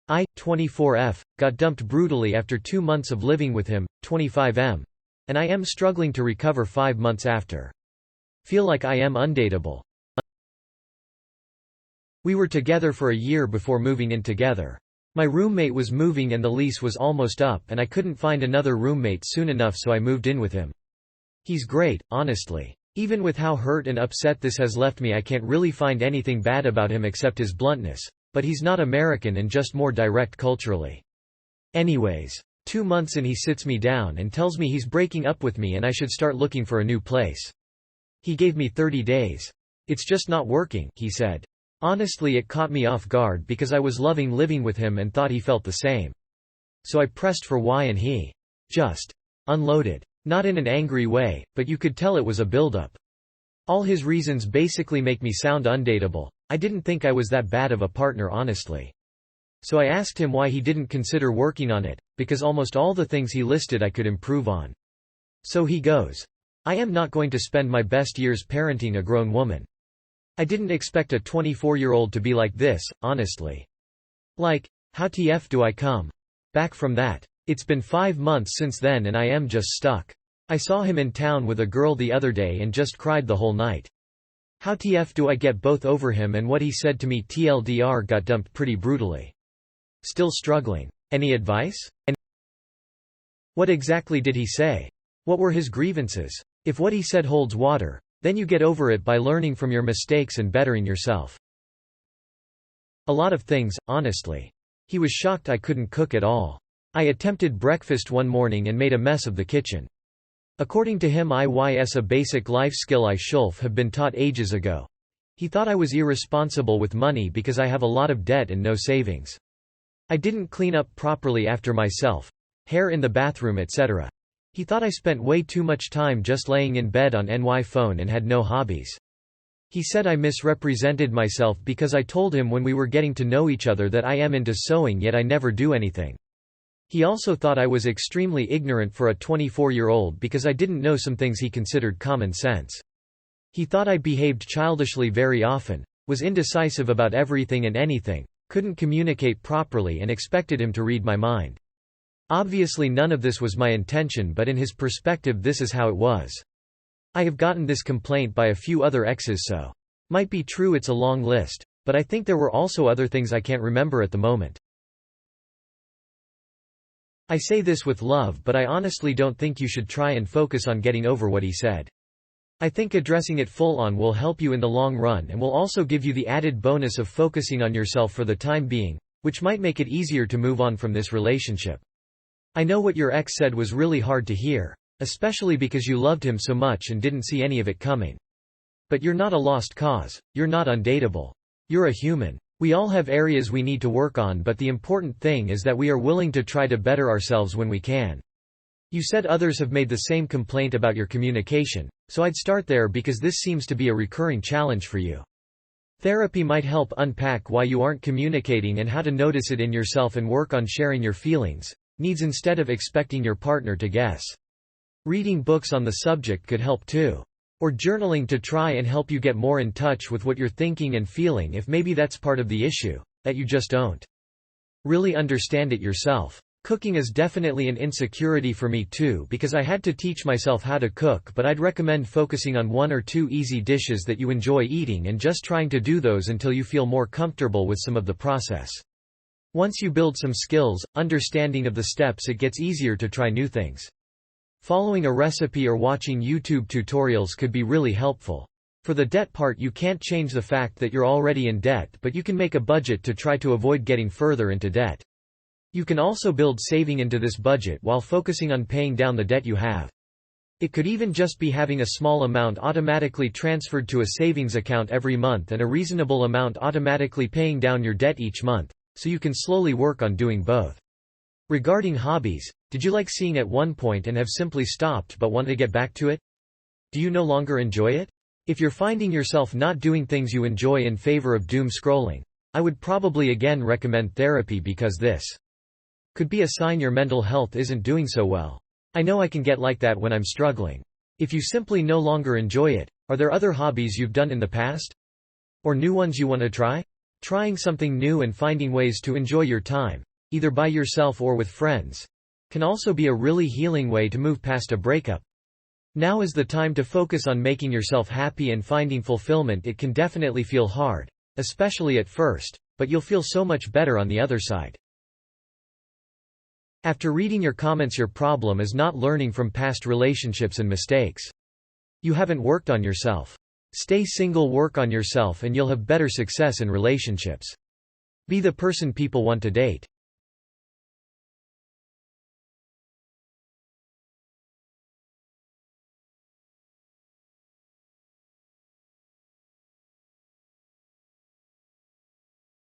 I, 24F, got dumped brutally after 2 months of living with him, 25M. And I am struggling to recover 5 months after. Feel like I am undateable. We were together for a year before moving in together. My roommate was moving and the lease was almost up and I couldn't find another roommate soon enough, so I moved in with him. He's great, honestly. Even with how hurt and upset this has left me, I can't really find anything bad about him except his bluntness. But he's not American and just more direct culturally. Anyways, 2 months in he sits me down and tells me he's breaking up with me and I should start looking for a new place. He gave me 30 days. It's just not working, he said. Honestly, it caught me off guard because I was loving living with him and thought he felt the same. So I pressed for why and he just unloaded. Not in an angry way, but you could tell it was a buildup. All his reasons basically make me sound undateable. I didn't think I was that bad of a partner, honestly. So I asked him why he didn't consider working on it, because almost all the things he listed I could improve on. So he goes, I am not going to spend my best years parenting a grown woman. I didn't expect a 24-year-old to be like this, honestly. Like, how TF do I come back from that? It's been 5 months since then and I am just stuck. I saw him in town with a girl the other day and just cried the whole night. How TF do I get both over him and what he said to me? TLDR, got dumped pretty brutally. Still struggling. Any advice? What exactly did he say? What were his grievances? If what he said holds water, then you get over it by learning from your mistakes and bettering yourself. A lot of things, honestly. He was shocked I couldn't cook at all. I attempted breakfast one morning and made a mess of the kitchen. According to him, IYS, a basic life skill I should have been taught ages ago. He thought I was irresponsible with money because I have a lot of debt and no savings. I didn't clean up properly after myself, hair in the bathroom, etc. He thought I spent way too much time just laying in bed on NY phone and had no hobbies. He said I misrepresented myself because I told him when we were getting to know each other that I am into sewing, yet I never do anything. He also thought I was extremely ignorant for a 24-year-old because I didn't know some things he considered common sense. He thought I behaved childishly very often, was indecisive about everything and anything, couldn't communicate properly, and expected him to read my mind. Obviously none of this was my intention, but in his perspective this is how it was. I have gotten this complaint by a few other exes, so might be true, it's a long list, but I think there were also other things I can't remember at the moment. I say this with love, but I honestly don't think you should try and focus on getting over what he said. I think addressing it full on will help you in the long run and will also give you the added bonus of focusing on yourself for the time being, which might make it easier to move on from this relationship. I know what your ex said was really hard to hear, especially because you loved him so much and didn't see any of it coming. But you're not a lost cause, you're not undateable. You're a human. We all have areas we need to work on, but the important thing is that we are willing to try to better ourselves when we can. You said others have made the same complaint about your communication, so I'd start there because this seems to be a recurring challenge for you. Therapy might help unpack why you aren't communicating and how to notice it in yourself and work on sharing your feelings, needs instead of expecting your partner to guess. Reading books on the subject could help too. Or journaling to try and help you get more in touch with what you're thinking and feeling, if maybe that's part of the issue, that you just don't really understand it yourself. Cooking is definitely an insecurity for me too because I had to teach myself how to cook, but I'd recommend focusing on 1 or 2 easy dishes that you enjoy eating and just trying to do those until you feel more comfortable with some of the process. Once you build some skills, understanding of the steps, it gets easier to try new things. Following a recipe or watching YouTube tutorials could be really helpful. For the debt part, you can't change the fact that you're already in debt, but you can make a budget to try to avoid getting further into debt. You can also build saving into this budget while focusing on paying down the debt you have. It could even just be having a small amount automatically transferred to a savings account every month and a reasonable amount automatically paying down your debt each month, so you can slowly work on doing both. Regarding hobbies, did you like seeing at one point and have simply stopped but want to get back to it? Do you no longer enjoy it? If you're finding yourself not doing things you enjoy in favor of doom scrolling, I would probably again recommend therapy because this could be a sign your mental health isn't doing so well. I know I can get like that when I'm struggling. If you simply no longer enjoy it, are there other hobbies you've done in the past? Or new ones you want to try? Trying something new and finding ways to enjoy your time, either by yourself or with friends, can also be a really healing way to move past a breakup. Now is the time to focus on making yourself happy and finding fulfillment. It can definitely feel hard, especially at first, but you'll feel so much better on the other side. After reading your comments, your problem is not learning from past relationships and mistakes. You haven't worked on yourself. Stay single, work on yourself, and you'll have better success in relationships. Be the person people want to date.